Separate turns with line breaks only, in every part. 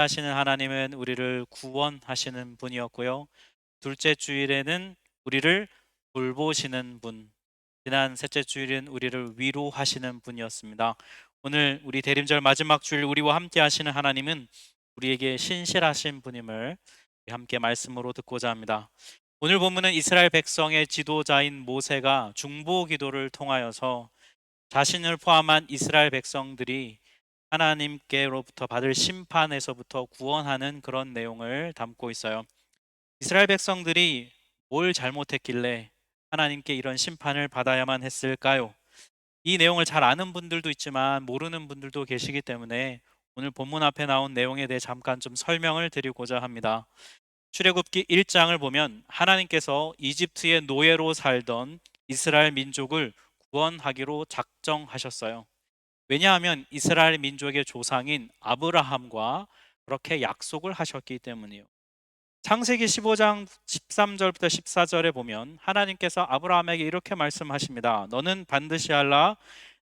하시는 하나님은 우리를 구원하시는 분이었고요. 둘째 주일에는 우리를 돌보시는 분, 지난 셋째 주일은 우리를 위로하시는 분이었습니다. 오늘 우리 대림절 마지막 주일 우리와 함께 하시는 하나님은 우리에게 신실하신 분임을 함께 말씀으로 듣고자 합니다. 오늘 본문은 이스라엘 백성의 지도자인 모세가 중보 기도를 통하여서 자신을 포함한 이스라엘 백성들이 하나님께로부터 받을 심판에서부터 구원하는 그런 내용을 담고 있어요. 이스라엘 백성들이 뭘 잘못했길래 하나님께 이런 심판을 받아야만 했을까요? 이 내용을 잘 아는 분들도 있지만 모르는 분들도 계시기 때문에 오늘 본문 앞에 나온 내용에 대해 잠깐 좀 설명을 드리고자 합니다. 출애굽기 1장을 보면 하나님께서 이집트의 노예로 살던 이스라엘 민족을 구원하기로 작정하셨어요. 왜냐하면 이스라엘 민족의 조상인 아브라함과 그렇게 약속을 하셨기 때문이에요. 창세기 15장 13절부터 14절에 보면 하나님께서 아브라함에게 이렇게 말씀하십니다. 너는 반드시 알라.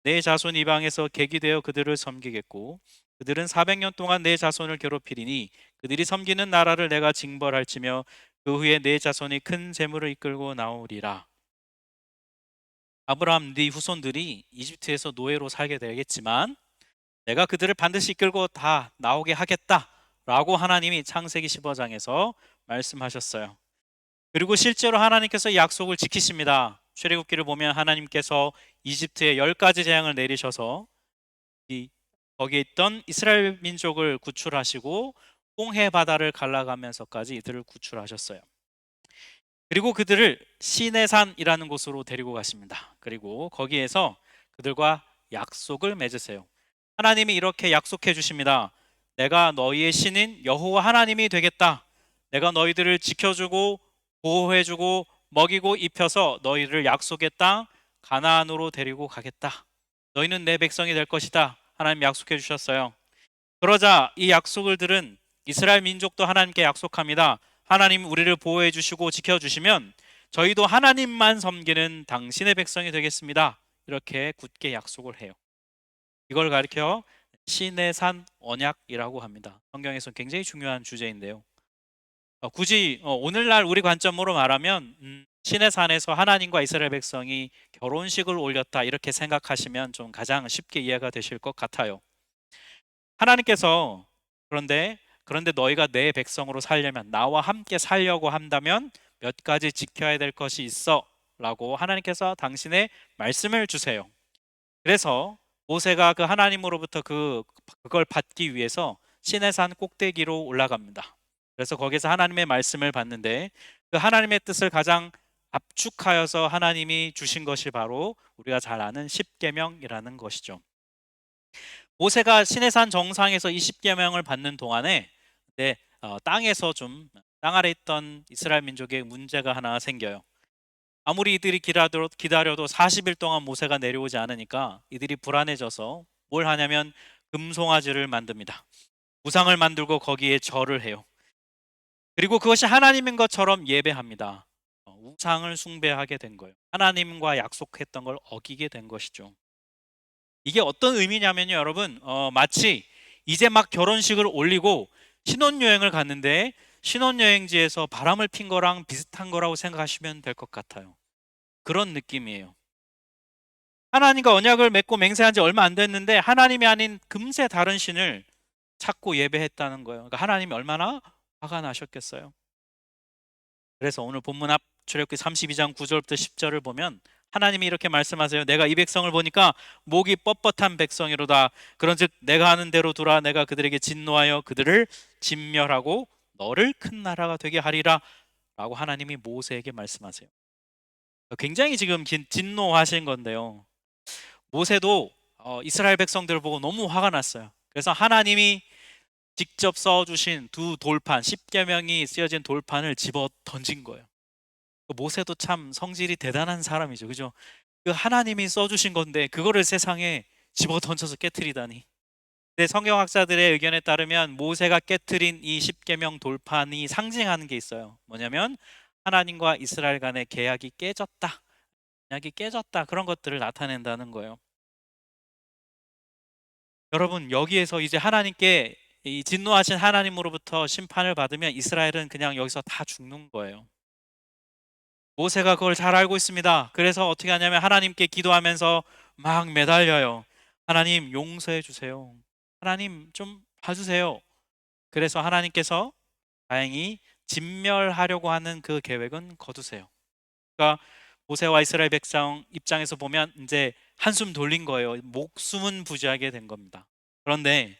내 자손 이방에서 객이 되어 그들을 섬기겠고 그들은 400년 동안 내 자손을 괴롭히리니 그들이 섬기는 나라를 내가 징벌할지며 그 후에 내 자손이 큰 재물을 이끌고 나오리라. 아브라함, 네 후손들이 이집트에서 노예로 살게 되겠지만 내가 그들을 반드시 이끌고 다 나오게 하겠다라고 하나님이 창세기 15장에서 말씀하셨어요. 그리고 실제로 하나님께서 약속을 지키십니다. 출애굽기를 보면 하나님께서 이집트에 10가지 재앙을 내리셔서 거기에 있던 이스라엘 민족을 구출하시고 홍해 바다를 갈라가면서까지 이들을 구출하셨어요. 그리고 그들을 시내산이라는 곳으로 데리고 가십니다. 그리고 거기에서 그들과 약속을 맺으세요. 하나님이 이렇게 약속해 주십니다. 내가 너희의 신인 여호와 하나님이 되겠다. 내가 너희들을 지켜주고 보호해주고 먹이고 입혀서 너희를 약속의 땅 가나안으로 데리고 가겠다. 너희는 내 백성이 될 것이다. 하나님 약속해 주셨어요. 그러자 이 약속을 들은 이스라엘 민족도 하나님께 약속합니다. 하나님 우리를 보호해 주시고 지켜 주시면 저희도 하나님만 섬기는 당신의 백성이 되겠습니다. 이렇게 굳게 약속을 해요. 이걸 가리켜 신의 산 언약이라고 합니다. 성경에서 굉장히 중요한 주제인데요. 굳이 오늘날 우리 관점으로 말하면 신의 산에서 하나님과 이스라엘 백성이 결혼식을 올렸다 이렇게 생각하시면 좀 가장 쉽게 이해가 되실 것 같아요. 하나님께서 그런데 너희가 내 백성으로 살려면 나와 함께 살려고 한다면 몇 가지 지켜야 될 것이 있어 라고 하나님께서 당신의 말씀을 주세요. 그래서 모세가 그 하나님으로부터 그걸 받기 위해서 시내산 꼭대기로 올라갑니다. 그래서 거기서 하나님의 말씀을 받는데 그 하나님의 뜻을 가장 압축하여서 하나님이 주신 것이 바로 우리가 잘 아는 십계명이라는 것이죠. 모세가 시내산 정상에서 이 십계명을 받는 동안에 땅에서 좀 땅 아래 있던 이스라엘 민족의 문제가 하나 생겨요. 아무리 이들이 기다려도 40일 동안 모세가 내려오지 않으니까 이들이 불안해져서 뭘 하냐면 금송아지를 만듭니다. 우상을 만들고 거기에 절을 해요. 그리고 그것이 하나님인 것처럼 예배합니다. 우상을 숭배하게 된 거예요. 하나님과 약속했던 걸 어기게 된 것이죠. 이게 어떤 의미냐면요, 여러분, 마치 이제 막 결혼식을 올리고 신혼여행을 갔는데 신혼여행지에서 바람을 핀 거랑 비슷한 거라고 생각하시면 될 것 같아요. 그런 느낌이에요. 하나님과 언약을 맺고 맹세한 지 얼마 안 됐는데 하나님이 아닌 금세 다른 신을 찾고 예배했다는 거예요. 그러니까 하나님이 얼마나 화가 나셨겠어요. 그래서 오늘 본문 앞 출애굽기 32장 9절부터 10절을 보면 하나님이 이렇게 말씀하세요. 내가 이 백성을 보니까 목이 뻣뻣한 백성이로다. 그런즉 내가 하는 대로 두라. 내가 그들에게 진노하여 그들을 진멸하고 너를 큰 나라가 되게 하리라. 라고 하나님이 모세에게 말씀하세요. 굉장히 지금 진노하신 건데요. 모세도 이스라엘 백성들을 보고 너무 화가 났어요. 그래서 하나님이 직접 써주신 두 돌판, 십계명이 쓰여진 돌판을 집어 던진 거예요. 모세도 참 성질이 대단한 사람이죠. 그죠? 그 하나님이 써주신 건데 그거를 세상에 집어 던져서 깨트리다니. 근데 성경학자들의 의견에 따르면 모세가 깨트린 이 십계명 돌판이 상징하는 게 있어요. 뭐냐면 하나님과 이스라엘 간의 계약이 깨졌다. 계약이 깨졌다. 그런 것들을 나타낸다는 거예요. 여러분, 여기에서 이제 하나님께 이 진노하신 하나님으로부터 심판을 받으면 이스라엘은 그냥 여기서 다 죽는 거예요. 모세가 그걸 잘 알고 있습니다. 그래서 어떻게 하냐면 하나님께 기도하면서 막 매달려요. 하나님 용서해 주세요. 하나님 좀 봐주세요. 그래서 하나님께서 다행히 진멸하려고 하는 그 계획은 거두세요. 그러니까 모세와 이스라엘 백성 입장에서 보면 이제 한숨 돌린 거예요. 목숨은 부지하게 된 겁니다. 그런데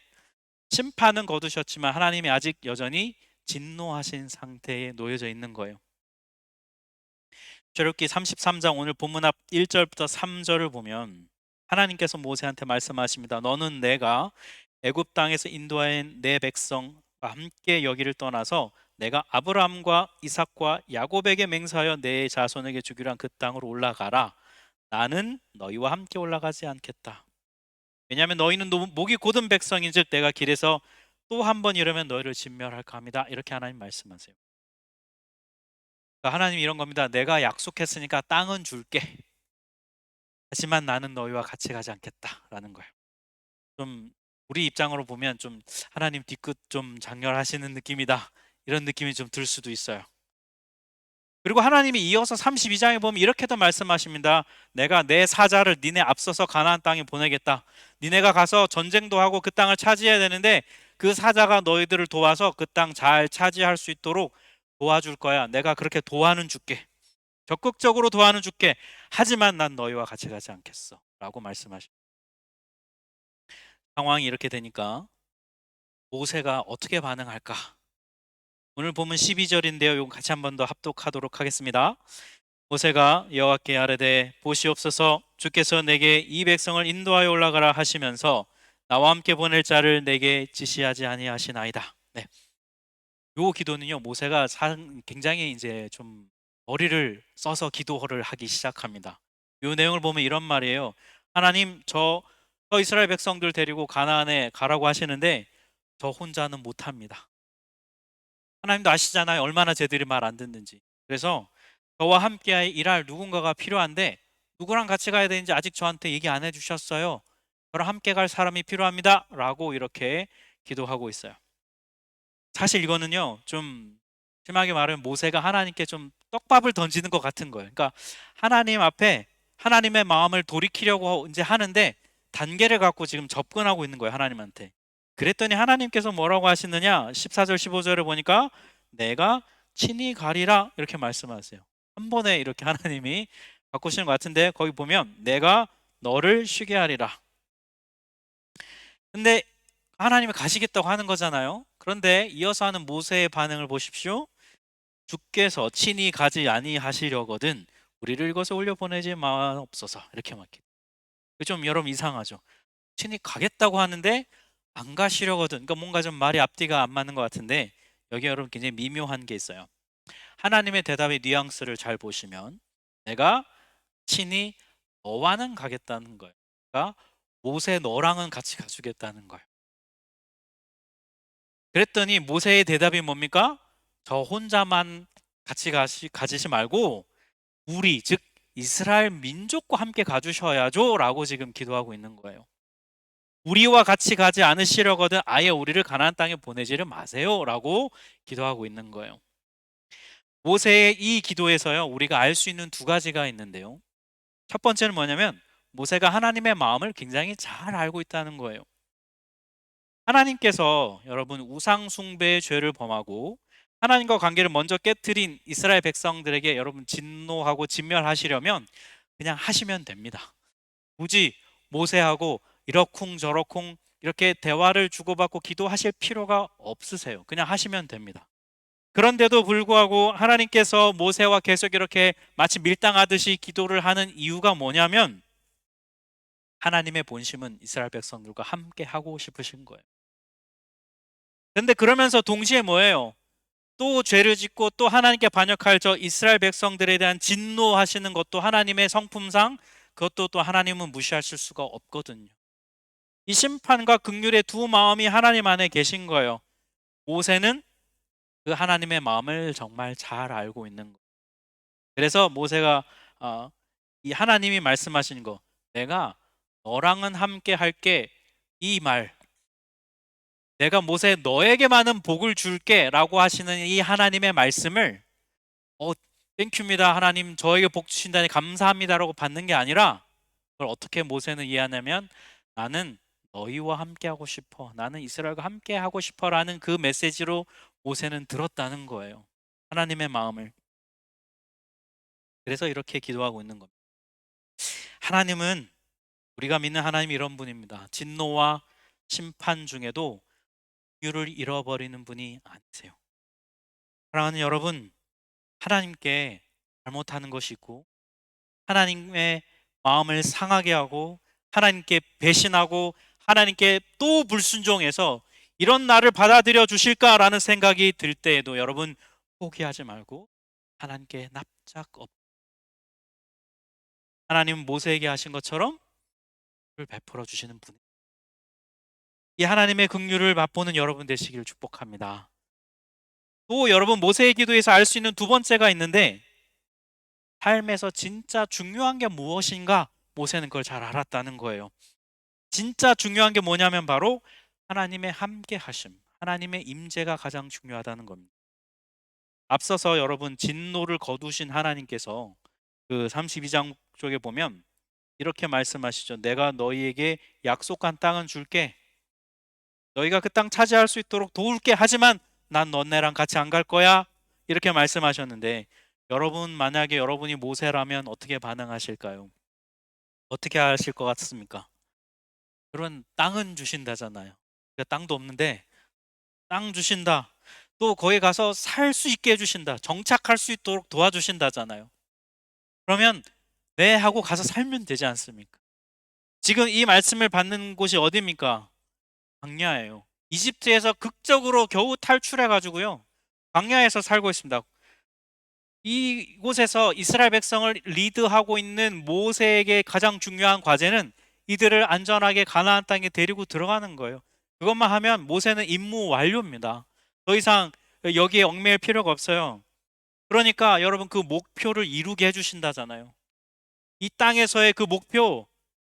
심판은 거두셨지만 하나님이 아직 여전히 진노하신 상태에 놓여져 있는 거예요. 출애굽기 33장 오늘 본문 앞 1절부터 3절을 보면 하나님께서 모세한테 말씀하십니다. 너는 내가 애굽 땅에서 인도하인 내 백성과 함께 여기를 떠나서 내가 아브라함과 이삭과 야곱에게 맹세하여 내 자손에게 주기로 한 그 땅으로 올라가라. 나는 너희와 함께 올라가지 않겠다. 왜냐하면 너희는 목이 곧은 백성인즉 내가 길에서 또 한 번 이러면 너희를 진멸할까 합니다. 이렇게 하나님 말씀하세요. 그러니까 하나님 이런 겁니다. 내가 약속했으니까 땅은 줄게. 하지만 나는 너희와 같이 가지 않겠다라는 거예요. 좀 우리 입장으로 보면 좀 하나님 뒤끝 좀 장렬하시는 느낌이다. 이런 느낌이 좀 들 수도 있어요. 그리고 하나님이 이어서 32장에 보면 이렇게도 말씀하십니다. 내가 내 사자를 니네 앞서서 가나안 땅에 보내겠다. 니네가 가서 전쟁도 하고 그 땅을 차지해야 되는데 그 사자가 너희들을 도와서 그 땅 잘 차지할 수 있도록 도와줄 거야. 내가 그렇게 도와는 줄게. 적극적으로 도와는 줄게. 하지만 난 너희와 같이 가지 않겠어. 라고 말씀하십니다. 상황이 이렇게 되니까 모세가 어떻게 반응할까? 오늘 보면 12절인데요. 이거 같이 한 번 더 합독하도록 하겠습니다. 모세가 여호와께 아뢰되 보시옵소서 주께서 내게 이 백성을 인도하여 올라가라 하시면서 나와 함께 보낼 자를 내게 지시하지 아니하시나이다. 네. 요 기도는요. 모세가 굉장히 이제 좀 머리를 써서 기도를 하기 시작합니다. 요 내용을 보면 이런 말이에요. 하나님 저 이스라엘 백성들 데리고 가나안에 가라고 하시는데 저 혼자는 못 합니다. 하나님도 아시잖아요. 얼마나 쟤들이 말 안 듣는지. 그래서 저와 함께 일할 누군가가 필요한데 누구랑 같이 가야 되는지 아직 저한테 얘기 안 해주셨어요. 저랑 함께 갈 사람이 필요합니다. 라고 이렇게 기도하고 있어요. 사실 이거는요, 좀 심하게 말하면 모세가 하나님께 좀 떡밥을 던지는 것 같은 거예요. 그러니까 하나님 앞에 하나님의 마음을 돌이키려고 이제 하는데 단계를 갖고 지금 접근하고 있는 거예요, 하나님한테. 그랬더니 하나님께서 뭐라고 하시느냐? 14절, 15절을 보니까 내가 친히 가리라 이렇게 말씀하세요. 한 번에 이렇게 하나님이 바꾸시는 것 같은데 거기 보면 내가 너를 쉬게 하리라. 근데 하나님이 가시겠다고 하는 거잖아요. 그런데 이어서 하는 모세의 반응을 보십시오. 주께서 친히 가지 아니하시려거든 우리를 이곳에 올려 보내지 마옵소서. 이렇게 막좀 여러분 이상하죠. 친히 가겠다고 하는데 안 가시려거든. 그러니까 뭔가 좀 말이 앞뒤가 안 맞는 것 같은데 여기 여러분 굉장히 미묘한 게 있어요. 하나님의 대답의 뉘앙스를 잘 보시면 내가 친히 너와는 가겠다는 거예요. 그러니까 모세 너랑은 같이 가주겠다는 거예요. 그랬더니 모세의 대답이 뭡니까? 저 혼자만 같이 가지시 말고 우리 즉 이스라엘 민족과 함께 가주셔야죠 라고 지금 기도하고 있는 거예요. 우리와 같이 가지 않으시려거든 아예 우리를 가나안 땅에 보내지를 마세요 라고 기도하고 있는 거예요. 모세의 이 기도에서요 우리가 알 수 있는 두 가지가 있는데요. 첫 번째는 뭐냐면 모세가 하나님의 마음을 굉장히 잘 알고 있다는 거예요. 하나님께서 여러분 우상 숭배의 죄를 범하고 하나님과 관계를 먼저 깨뜨린 이스라엘 백성들에게 여러분 진노하고 진멸하시려면 그냥 하시면 됩니다. 굳이 모세하고 이러쿵저러쿵 이렇게 대화를 주고받고 기도하실 필요가 없으세요. 그냥 하시면 됩니다. 그런데도 불구하고 하나님께서 모세와 계속 이렇게 마치 밀당하듯이 기도를 하는 이유가 뭐냐면 하나님의 본심은 이스라엘 백성들과 함께 하고 싶으신 거예요. 근데 그러면서 동시에 뭐예요? 또 죄를 짓고 또 하나님께 반역할 저 이스라엘 백성들에 대한 진노하시는 것도 하나님의 성품상 그것도 또 하나님은 무시하실 수가 없거든요. 이 심판과 긍휼의 두 마음이 하나님 안에 계신 거예요. 모세는 그 하나님의 마음을 정말 잘 알고 있는 거예요. 그래서 모세가 이 하나님이 말씀하신 거, 내가 너랑은 함께 할게 이 말, 내가 모세 너에게 많은 복을 줄게 라고 하시는 이 하나님의 말씀을 어, 땡큐입니다. 하나님 저에게 복 주신다니 감사합니다라고 받는 게 아니라 그걸 어떻게 모세는 이해하냐면 나는 너희와 함께 하고 싶어. 나는 이스라엘과 함께 하고 싶어라는 그 메시지로 모세는 들었다는 거예요. 하나님의 마음을. 그래서 이렇게 기도하고 있는 겁니다. 하나님은 우리가 믿는 하나님이 이런 분입니다. 진노와 심판 중에도 긍휼을 잃어버리는 분이 아니세요. 사랑하는 여러분, 하나님께 잘못하는 것이 있고 하나님의 마음을 상하게 하고 하나님께 배신하고 하나님께 또 불순종해서 이런 나를 받아들여 주실까라는 생각이 들 때에도 여러분 포기하지 말고 하나님께 납작 엎 하나님은 모세에게 하신 것처럼 를 베풀어 주시는 분. 이 하나님의 긍휼을 맛보는 여러분 되시기를 축복합니다. 또 여러분 모세의 기도에서 알 수 있는 두 번째가 있는데 삶에서 진짜 중요한 게 무엇인가 모세는 그걸 잘 알았다는 거예요. 진짜 중요한 게 뭐냐면 바로 하나님의 함께 하심, 하나님의 임재가 가장 중요하다는 겁니다. 앞서서 여러분 진노를 거두신 하나님께서 그 32장 쪽에 보면 이렇게 말씀하시죠. 내가 너희에게 약속한 땅은 줄게. 너희가 그 땅 차지할 수 있도록 도울게. 하지만 난 너네랑 같이 안 갈 거야. 이렇게 말씀하셨는데 여러분 만약에 여러분이 모세라면 어떻게 반응하실까요? 어떻게 하실 것 같습니까? 그런 땅은 주신다잖아요. 그러니까 땅도 없는데 땅 주신다. 또 거기 가서 살 수 있게 해주신다. 정착할 수 있도록 도와주신다잖아요. 그러면 네 하고 가서 살면 되지 않습니까? 지금 이 말씀을 받는 곳이 어디입니까? 광야예요. 이집트에서 극적으로 겨우 탈출해 가지고요. 광야에서 살고 있습니다. 이곳에서 이스라엘 백성을 리드하고 있는 모세에게 가장 중요한 과제는 이들을 안전하게 가나안 땅에 데리고 들어가는 거예요. 그것만 하면 모세는 임무 완료입니다. 더 이상 여기에 얽매일 필요가 없어요. 그러니까 여러분 그 목표를 이루게 해주신다잖아요. 이 땅에서의 그 목표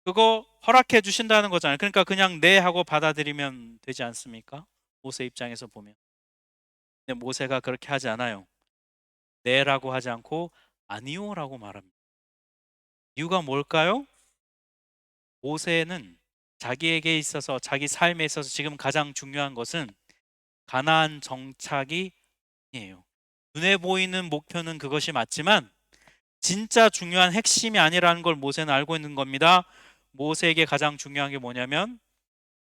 그거 허락해 주신다는 거잖아요. 그러니까 그냥 네 하고 받아들이면 되지 않습니까? 모세 입장에서 보면. 근데 모세가 그렇게 하지 않아요. 네라고 하지 않고 아니요라고 말합니다. 이유가 뭘까요? 모세는 자기에게 있어서 자기 삶에 있어서 지금 가장 중요한 것은 가나안 정착이 아니에요. 눈에 보이는 목표는 그것이 맞지만 진짜 중요한 핵심이 아니라는 걸 모세는 알고 있는 겁니다. 모세에게 가장 중요한 게 뭐냐면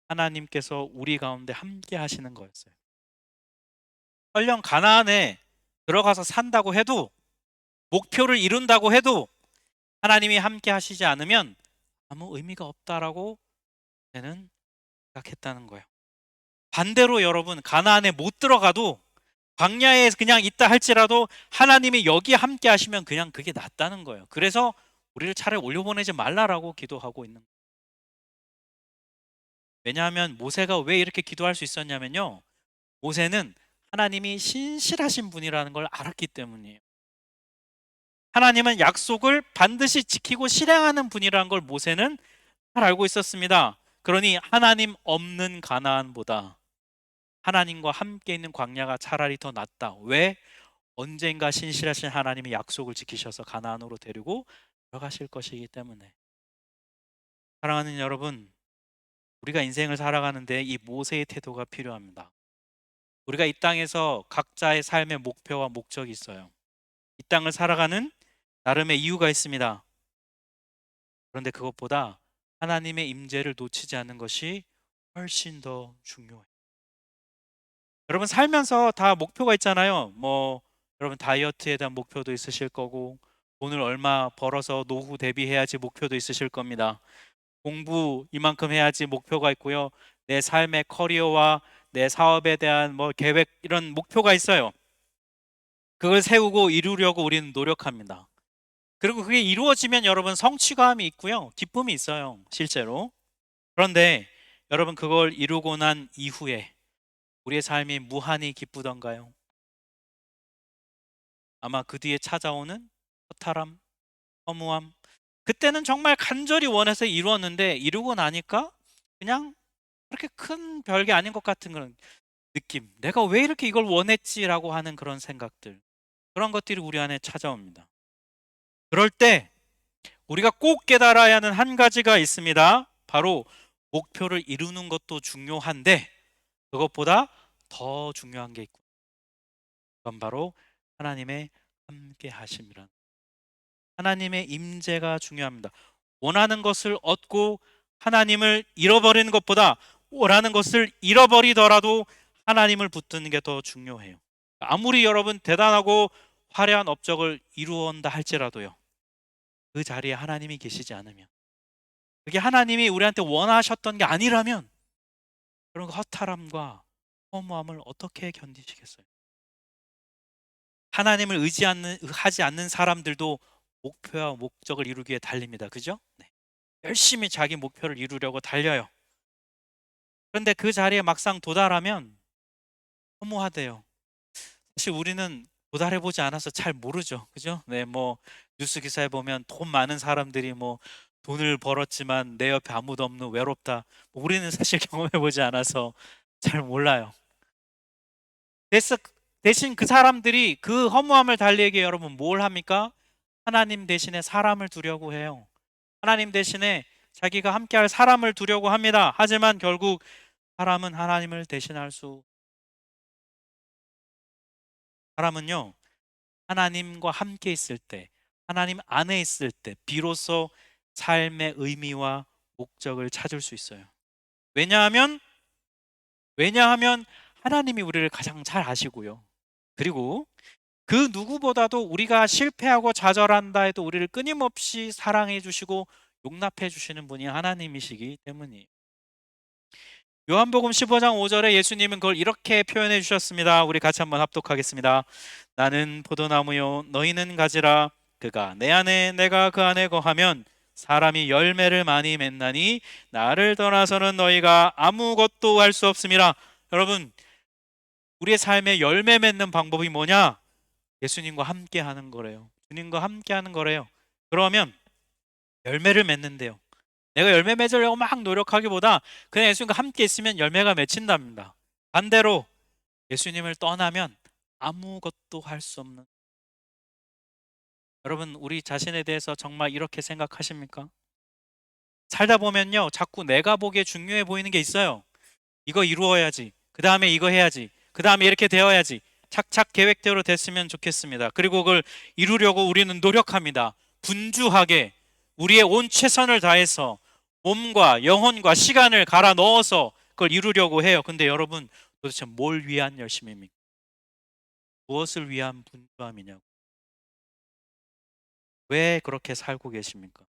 하나님께서 우리 가운데 함께 하시는 거였어요. 설령 가나안에 들어가서 산다고 해도 목표를 이룬다고 해도 하나님이 함께 하시지 않으면 아무 의미가 없다라고 저는 생각했다는 거예요. 반대로 여러분 가나안에 못 들어가도 광야에 그냥 있다 할지라도 하나님이 여기 함께 하시면 그냥 그게 낫다는 거예요. 그래서 우리를 차라리 올려보내지 말라라고 기도하고 있는 거예요. 왜냐하면 모세가 왜 이렇게 기도할 수 있었냐면요. 모세는 하나님이 신실하신 분이라는 걸 알았기 때문이에요. 하나님은 약속을 반드시 지키고 실행하는 분이라는 걸 모세는 잘 알고 있었습니다. 그러니 하나님 없는 가나안보다 하나님과 함께 있는 광야가 차라리 더 낫다. 왜? 언젠가 신실하신 하나님이 약속을 지키셔서 가나안으로 데리고 들어가실 것이기 때문에. 사랑하는 여러분, 우리가 인생을 살아가는데 이 모세의 태도가 필요합니다. 우리가 이 땅에서 각자의 삶의 목표와 목적이 있어요. 이 땅을 살아가는 나름의 이유가 있습니다. 그런데 그것보다 하나님의 임재를 놓치지 않는 것이 훨씬 더 중요해요. 여러분 살면서 다 목표가 있잖아요. 뭐 여러분 다이어트에 대한 목표도 있으실 거고 돈을 얼마 벌어서 노후 대비해야지 목표도 있으실 겁니다. 공부 이만큼 해야지 목표가 있고요. 내 삶의 커리어와 내 사업에 대한 뭐 계획 이런 목표가 있어요. 그걸 세우고 이루려고 우리는 노력합니다. 그리고 그게 이루어지면 여러분 성취감이 있고요. 기쁨이 있어요. 실제로. 그런데 여러분 그걸 이루고 난 이후에 우리의 삶이 무한히 기쁘던가요? 아마 그 뒤에 찾아오는 허탈함, 허무함. 그때는 정말 간절히 원해서 이루었는데 이루고 나니까 그냥 그렇게 큰 별게 아닌 것 같은 그런 느낌. 내가 왜 이렇게 이걸 원했지라고 하는 그런 생각들. 그런 것들이 우리 안에 찾아옵니다. 그럴 때 우리가 꼭 깨달아야 하는 한 가지가 있습니다. 바로 목표를 이루는 것도 중요한데 그것보다 더 중요한 게 있고 그건 바로 하나님의 함께 하심이란 하나님의 임재가 중요합니다. 원하는 것을 얻고 하나님을 잃어버리는 것보다 원하는 것을 잃어버리더라도 하나님을 붙드는 게 더 중요해요. 아무리 여러분 대단하고 화려한 업적을 이루온다 할지라도요. 그 자리에 하나님이 계시지 않으면 그게 하나님이 우리한테 원하셨던 게 아니라면 그런 허탈함과 허무함을 어떻게 견디시겠어요? 하나님을 하지 않는 사람들도 목표와 목적을 이루기 위해 달립니다. 그죠? 네. 열심히 자기 목표를 이루려고 달려요. 그런데 그 자리에 막상 도달하면 허무하대요. 사실 우리는 도달해보지 않아서 잘 모르죠. 그죠? 네, 뭐, 뉴스 기사에 보면 돈 많은 사람들이 뭐, 돈을 벌었지만 내 옆에 아무도 없는 외롭다. 뭐 우리는 사실 경험해보지 않아서 잘 몰라요. 그래서 대신 그 사람들이 그 허무함을 달리기 위해 여러분 뭘 합니까? 하나님 대신에 사람을 두려고 해요. 하나님 대신에 자기가 함께할 사람을 두려고 합니다. 하지만 결국 사람은 하나님을 대신할 수 사람은요 하나님과 함께 있을 때 하나님 안에 있을 때 비로소 삶의 의미와 목적을 찾을 수 있어요. 왜냐하면 왜냐하면 하나님이 우리를 가장 잘 아시고요. 그리고 그 누구보다도 우리가 실패하고 좌절한다 해도 우리를 끊임없이 사랑해 주시고 용납해 주시는 분이 하나님이시기 때문이에요. 요한복음 15장 5절에 예수님은 그걸 이렇게 표현해 주셨습니다. 우리 같이 한번 합독하겠습니다. 나는 포도나무요 너희는 가지라 그가 내 안에 내가 그 안에 거하면 사람이 열매를 많이 맺나니 나를 떠나서는 너희가 아무것도 할 수 없음이라. 여러분, 우리의 삶에 열매 맺는 방법이 뭐냐? 예수님과 함께 하는 거래요. 주님과 함께 하는 거래요. 그러면 열매를 맺는데요. 내가 열매 맺으려고 막 노력하기보다 그냥 예수님과 함께 있으면 열매가 맺힌답니다. 반대로 예수님을 떠나면 아무것도 할 수 없는. 여러분, 우리 자신에 대해서 정말 이렇게 생각하십니까? 살다 보면요, 자꾸 내가 보기에 중요해 보이는 게 있어요. 이거 이루어야지. 그 다음에 이거 해야지. 그 다음에 이렇게 되어야지. 착착 계획대로 됐으면 좋겠습니다. 그리고 그걸 이루려고 우리는 노력합니다. 분주하게 우리의 온 최선을 다해서 몸과 영혼과 시간을 갈아 넣어서 그걸 이루려고 해요. 근데 여러분, 도대체 뭘 위한 열심입니까? 무엇을 위한 분주함이냐고. 왜 그렇게 살고 계십니까?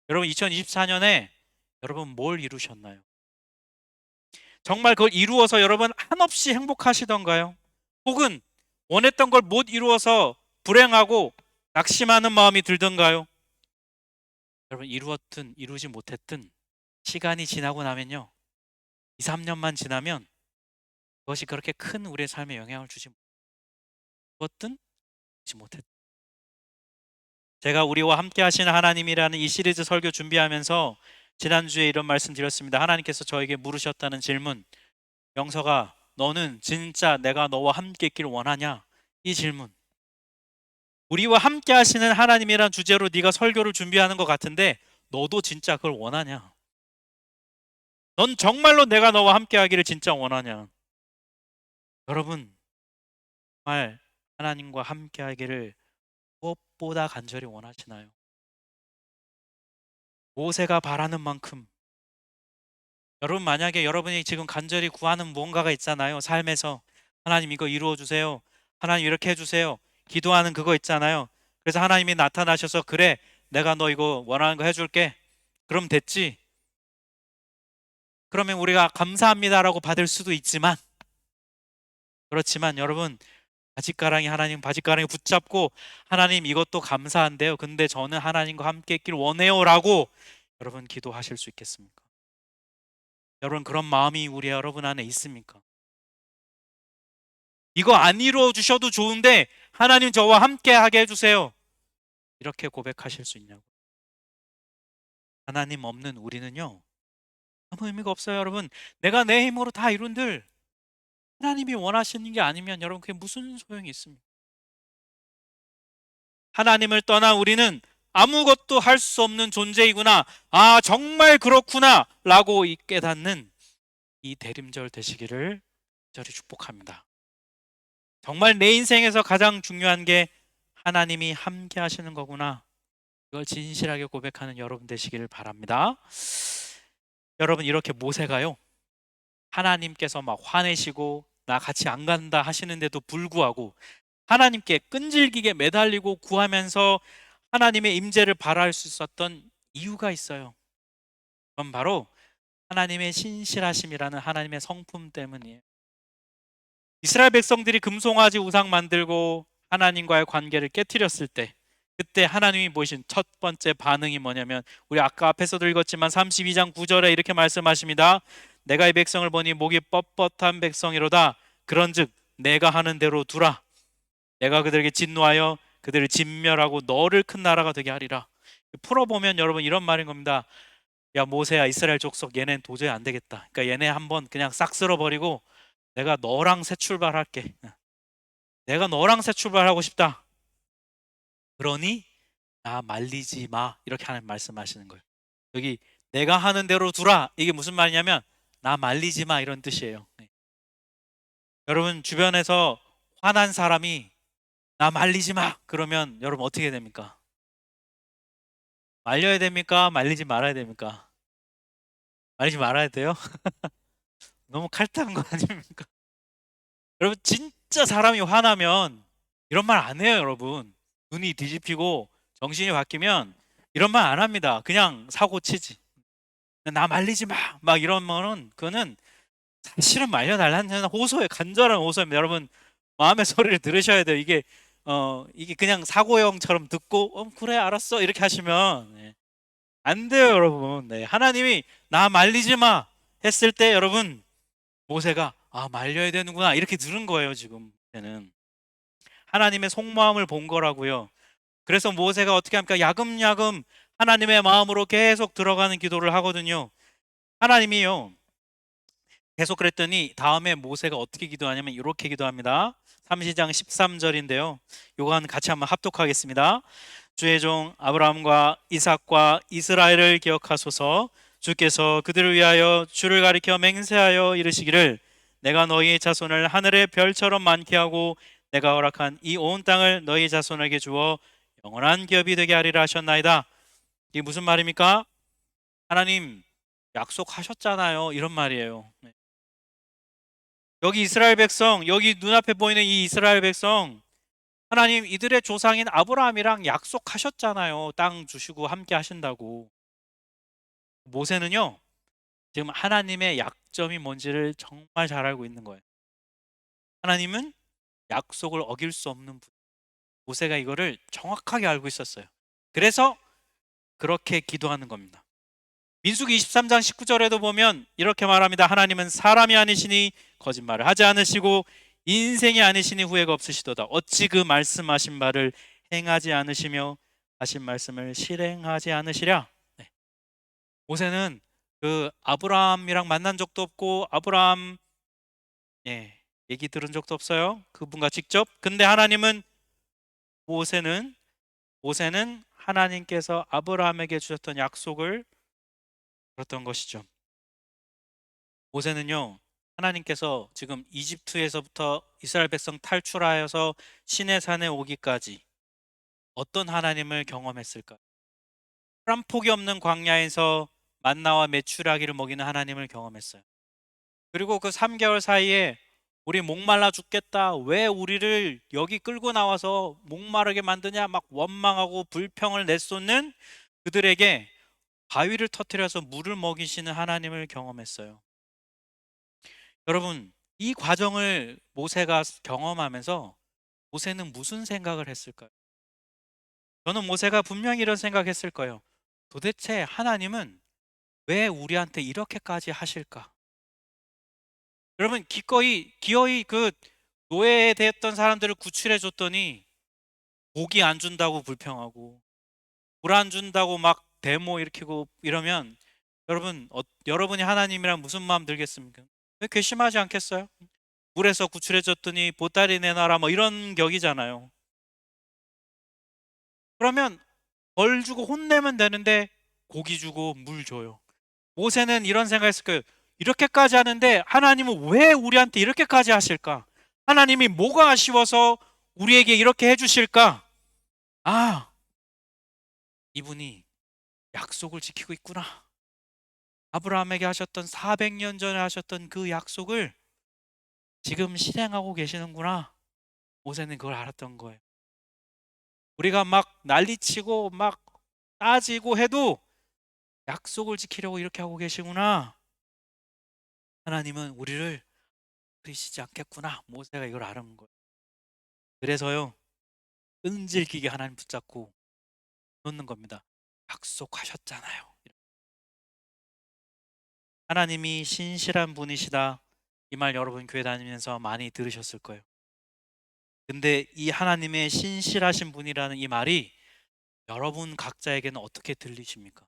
여러분, 2024년에 여러분 뭘 이루셨나요? 정말 그걸 이루어서 여러분 한없이 행복하시던가요? 혹은 원했던 걸 못 이루어서 불행하고 낙심하는 마음이 들던가요? 여러분, 이루었든 이루지 못했든 시간이 지나고 나면요, 2, 3년만 지나면 그것이 그렇게 큰 우리의 삶에 영향을 주지 못했든 주지 못했든. 제가 우리와 함께 하시는 하나님이라는 이 시리즈 설교 준비하면서 지난주에 이런 말씀 드렸습니다. 하나님께서 저에게 물으셨다는 질문, 영서가 너는 진짜 내가 너와 함께 있기를 원하냐? 이 질문. 우리와 함께 하시는 하나님이란 주제로 네가 설교를 준비하는 것 같은데 너도 진짜 그걸 원하냐? 넌 정말로 내가 너와 함께 하기를 진짜 원하냐? 여러분, 정말 하나님과 함께 하기를 무엇보다 간절히 원하시나요? 모세가 바라는 만큼 여러분, 만약에 여러분이 지금 간절히 구하는 무언가가 있잖아요. 삶에서 하나님 이거 이루어 주세요. 하나님 이렇게 해 주세요. 기도하는 그거 있잖아요. 그래서 하나님이 나타나셔서 그래, 내가 너 이거 원하는 거 해줄게. 그럼 됐지. 그러면 우리가 감사합니다라고 받을 수도 있지만, 그렇지만 여러분, 바짓가랑이 하나님 바짓가랑이 붙잡고 하나님 이것도 감사한데요. 근데 저는 하나님과 함께 있길 원해요라고 여러분 기도하실 수 있겠습니까? 여러분, 그런 마음이 우리 여러분 안에 있습니까? 이거 안 이루어 주셔도 좋은데 하나님 저와 함께 하게 해주세요. 이렇게 고백하실 수 있냐고. 하나님 없는 우리는요, 아무 의미가 없어요, 여러분. 내가 내 힘으로 다 이룬들 하나님이 원하시는 게 아니면 여러분 그게 무슨 소용이 있습니까? 하나님을 떠나 우리는 아무것도 할 수 없는 존재이구나. 아, 정말 그렇구나. 라고 깨닫는 이 대림절 되시기를 절히 축복합니다. 정말 내 인생에서 가장 중요한 게 하나님이 함께 하시는 거구나. 이걸 진실하게 고백하는 여러분 되시기를 바랍니다. 여러분, 이렇게 모세가요, 하나님께서 막 화내시고 나 같이 안 간다 하시는데도 불구하고 하나님께 끈질기게 매달리고 구하면서 하나님의 임재를 바랄 수 있었던 이유가 있어요. 그건 바로 하나님의 신실하심이라는 하나님의 성품 때문이에요. 이스라엘 백성들이 금송아지 우상 만들고 하나님과의 관계를 깨뜨렸을 때, 그때 하나님이 보이신 첫 번째 반응이 뭐냐면, 우리 아까 앞에서도 읽었지만 32장 9절에 이렇게 말씀하십니다. 내가 이 백성을 보니 목이 뻣뻣한 백성이로다. 그런즉 내가 하는 대로 두라. 내가 그들에게 진노하여 그들을 진멸하고 너를 큰 나라가 되게 하리라. 풀어보면 여러분 이런 말인 겁니다. 야 모세야, 이스라엘 족속 얘네는 도저히 안 되겠다. 그러니까 얘네 한번 그냥 싹 쓸어버리고 내가 너랑 새 출발할게. 내가 너랑 새 출발하고 싶다. 그러니 나 말리지 마. 이렇게 하는 말씀하시는 거예요. 여기 내가 하는 대로 두라. 이게 무슨 말이냐면 나 말리지 마 이런 뜻이에요. 네. 여러분 주변에서 화난 사람이 나 말리지 마 그러면 여러분 어떻게 됩니까? 말려야 됩니까? 말리지 말아야 됩니까? 말리지 말아야 돼요? 너무 칼탈한 거 아닙니까? 여러분 진짜 사람이 화나면 이런 말 안 해요, 여러분. 눈이 뒤집히고 정신이 바뀌면 이런 말 안 합니다. 그냥 사고 치지. 나 말리지 마. 막 이런 말은 그거는 사실은 말려달라는 호소에 간절한 호소입니다. 여러분 마음의 소리를 들으셔야 돼요. 이게 그냥 사고형처럼 듣고 그래 알았어 이렇게 하시면 안 돼요, 여러분. 네, 하나님이 나 말리지 마 했을 때 여러분 모세가 말려야 되는구나 이렇게 들은 거예요. 지금 는 하나님의 속마음을 본 거라고요. 그래서 모세가 어떻게 합니까? 야금야금 하나님의 마음으로 계속 들어가는 기도를 하거든요. 하나님이요 계속 그랬더니 다음에 모세가 어떻게 기도하냐면 이렇게 기도합니다. 3시장 13절인데요. 요거 같이 한번 합독하겠습니다. 주의 종 아브라함과 이삭과 이스라엘을 기억하소서. 주께서 그들을 위하여 주를 가리켜 맹세하여 이르시기를 내가 너희 자손을 하늘의 별처럼 많게 하고 내가 허락한 이 온 땅을 너희 자손에게 주어 영원한 기업이 되게 하리라 하셨나이다. 이게 무슨 말입니까? 하나님 약속하셨잖아요. 이런 말이에요. 네. 여기 이스라엘 백성, 여기 눈앞에 보이는 이 이스라엘 백성, 하나님 이들의 조상인 아브라함이랑 약속하셨잖아요. 땅 주시고 함께 하신다고. 모세는요, 지금 하나님의 약점이 뭔지를 정말 잘 알고 있는 거예요. 하나님은 약속을 어길 수 없는 분. 모세가 이거를 정확하게 알고 있었어요. 그래서 그렇게 기도하는 겁니다. 민수기 23장 19절에도 보면 이렇게 말합니다. 하나님은 사람이 아니시니 거짓말을 하지 않으시고 인생이 아니시니 후회가 없으시도다. 어찌 그 말씀하신 바를 행하지 않으시며 하신 말씀을 실행하지 않으시랴. 네. 모세는 그 아브라함이랑 만난 적도 없고 아브라함 얘기 들은 적도 없어요. 그분과 직접. 근데 하나님은 모세는 모세는 하나님께서 아브라함에게 주셨던 약속을 들었던 것이죠. 모세는요, 하나님께서 지금 이집트에서부터 이스라엘 백성 탈출하여서 시내산에 오기까지 어떤 하나님을 경험했을까? 한 폭이 없는 광야에서 만나와 메추라기를 먹이는 하나님을 경험했어요. 그리고 그 3개월 사이에 우리 목말라 죽겠다. 왜 우리를 여기 끌고 나와서 목마르게 만드냐? 막 원망하고 불평을 내쏟는 그들에게 바위를 터뜨려서 물을 먹이시는 하나님을 경험했어요. 여러분, 이 과정을 모세가 경험하면서 모세는 무슨 생각을 했을까요? 저는 모세가 분명히 이런 생각했을 거예요. 도대체 하나님은 왜 우리한테 이렇게까지 하실까? 여러분, 기어이 그 노예되었던 사람들을 구출해 줬더니 고기 안 준다고 불평하고 물 안 준다고 막 데모 일으키고 이러면 여러분이 하나님이랑 무슨 마음 들겠습니까? 왜 괘씸하지 않겠어요? 물에서 구출해줬더니 보따리 내놔라 뭐 이런 격이잖아요. 그러면 벌 주고 혼내면 되는데 고기 주고 물 줘요. 모세는 이런 생각했을 거예요. 이렇게까지 하는데 하나님은 왜 우리한테 이렇게까지 하실까? 하나님이 뭐가 아쉬워서 우리에게 이렇게 해주실까? 아, 이분이 약속을 지키고 있구나. 아브라함에게 하셨던 400년 전에 하셨던 그 약속을 지금 실행하고 계시는구나. 모세는 그걸 알았던 거예요. 우리가 막 난리치고 막 따지고 해도 약속을 지키려고 이렇게 하고 계시구나. 하나님은 우리를 버리시지 않겠구나. 모세가 이걸 아는 거예요. 그래서요, 끈질기게 하나님 붙잡고 놓는 겁니다. 약속하셨잖아요. 하나님이 신실한 분이시다. 이 말 여러분 교회 다니면서 많이 들으셨을 거예요. 근데 이 하나님의 신실하신 분이라는 이 말이 여러분 각자에게는 어떻게 들리십니까?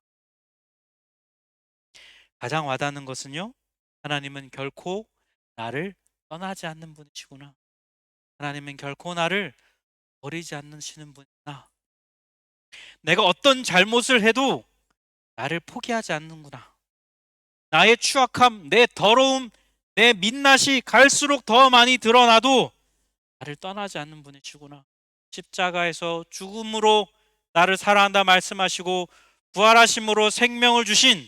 가장 와닿는 것은요, 하나님은 결코 나를 떠나지 않는 분이시구나. 하나님은 결코 나를 버리지 않으시는 분이구나. 내가 어떤 잘못을 해도 나를 포기하지 않는구나. 나의 추악함, 내 더러움, 내 민낯이 갈수록 더 많이 드러나도 나를 떠나지 않는 분이시구나. 십자가에서 죽음으로 나를 사랑한다 말씀하시고 부활하심으로 생명을 주신,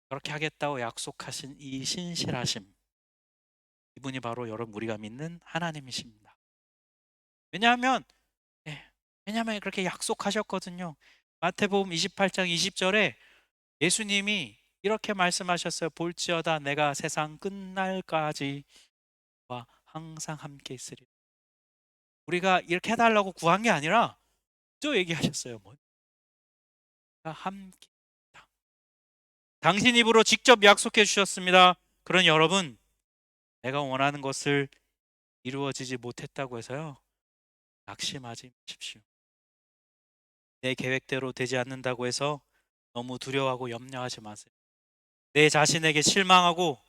그렇게 하겠다고 약속하신 이 신실하심, 이분이 바로 여러분 우리가 믿는 하나님이십니다. 왜냐하면 예, 왜냐하면 그렇게 약속하셨거든요. 마태복음 28장 20절에 예수님이 이렇게 말씀하셨어요. 볼지어다 내가 세상 끝날까지 와 항상 함께 있으리. 우리가 이렇게 해달라고 구한 게 아니라 저 얘기하셨어요. 뭐 함께 있다. 당신 입으로 직접 약속해 주셨습니다. 그런 여러분, 내가 원하는 것을 이루어지지 못했다고 해서요, 낙심하지 마십시오. 내 계획대로 되지 않는다고 해서 너무 두려워하고 염려하지 마세요. 내 자신에게 실망하고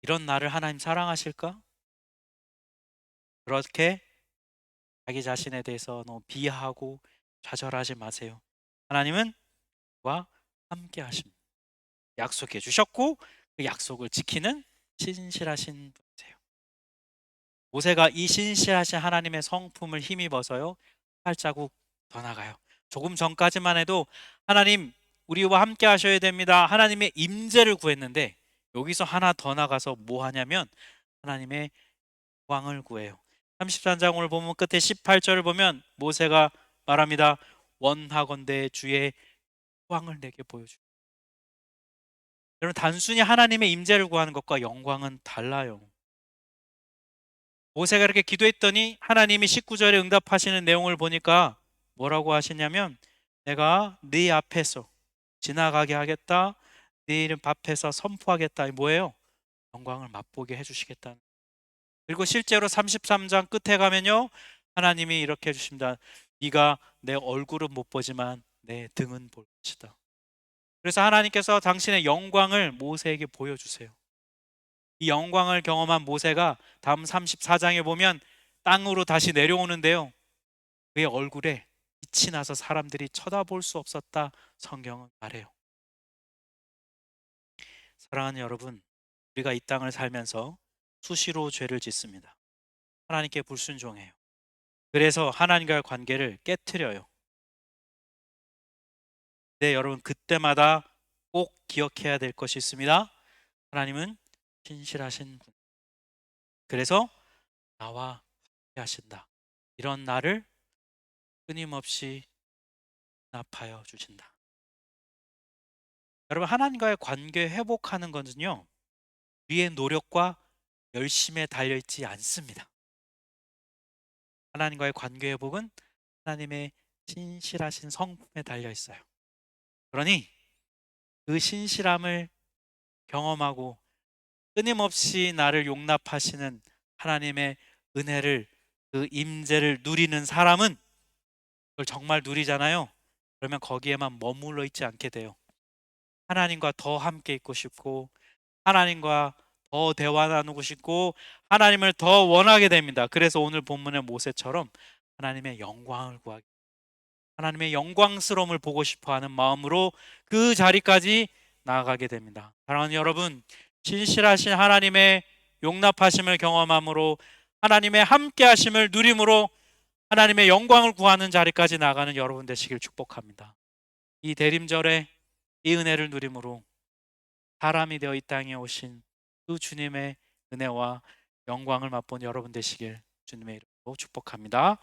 이런 나를 하나님 사랑하실까? 그렇게 자기 자신에 대해서 너무 비하하고 좌절하지 마세요. 하나님은 와 함께 하십니다. 약속해 주셨고 그 약속을 지키는 신실하신 분이세요. 모세가 이 신실하신 하나님의 성품을 힘입어서요, 발자국 더 나가요. 조금 전까지만 해도 하나님 우리와 함께 하셔야 됩니다. 하나님의 임재를 구했는데 여기서 하나 더 나가서 뭐 하냐면 하나님의 왕을 구해요. 33장 오늘 보면 끝에 18절을 보면 모세가 말합니다. 원하건대 주의 왕을 내게 보여주. 여러분 단순히 하나님의 임재를 구하는 것과 영광은 달라요. 모세가 이렇게 기도했더니 하나님이 19절에 응답하시는 내용을 보니까 뭐라고 하시냐면 내가 네 앞에서 지나가게 하겠다. 네 이름 앞에서 선포하겠다. 뭐예요? 영광을 맛보게 해주시겠다. 그리고 실제로 33장 끝에 가면요, 하나님이 이렇게 해주십니다. 네가 내 얼굴은 못 보지만 내 등은 볼 것이다. 그래서 하나님께서 당신의 영광을 모세에게 보여주세요. 이 영광을 경험한 모세가 다음 34장에 보면 땅으로 다시 내려오는데요, 그의 얼굴에 빛이 나서 사람들이 쳐다볼 수 없었다 성경은 말해요. 사랑하는 여러분, 우리가 이 땅을 살면서 수시로 죄를 짓습니다. 하나님께 불순종해요. 그래서 하나님과의 관계를 깨트려요. 네, 여러분 그때마다 꼭 기억해야 될 것이 있습니다. 하나님은 신실하신 분. 그래서 나와 함께 하신다. 이런 나를 끊임없이 나파여 주신다. 여러분 하나님과의 관계 회복하는 것은요, 우리의 노력과 열심에 달려 있지 않습니다. 하나님과의 관계 회복은 하나님의 신실하신 성품에 달려 있어요. 그러니 그 신실함을 경험하고 끊임없이 나를 용납하시는 하나님의 은혜를, 그 임재를 누리는 사람은 그걸 정말 누리잖아요. 그러면 거기에만 머물러 있지 않게 돼요. 하나님과 더 함께 있고 싶고 하나님과 더 대화 나누고 싶고 하나님을 더 원하게 됩니다. 그래서 오늘 본문의 모세처럼 하나님의 영광을 구하기, 하나님의 영광스러움을 보고 싶어 하는 마음으로 그 자리까지 나아가게 됩니다. 사랑하는 여러분, 진실하신 하나님의 용납하심을 경험함으로 하나님의 함께하심을 누림으로 하나님의 영광을 구하는 자리까지 나가는 여러분 되시길 축복합니다. 이 대림절에 이 은혜를 누림으로 사람이 되어 이 땅에 오신 그 주님의 은혜와 영광을 맛본 여러분 되시길 주님의 이름으로 축복합니다.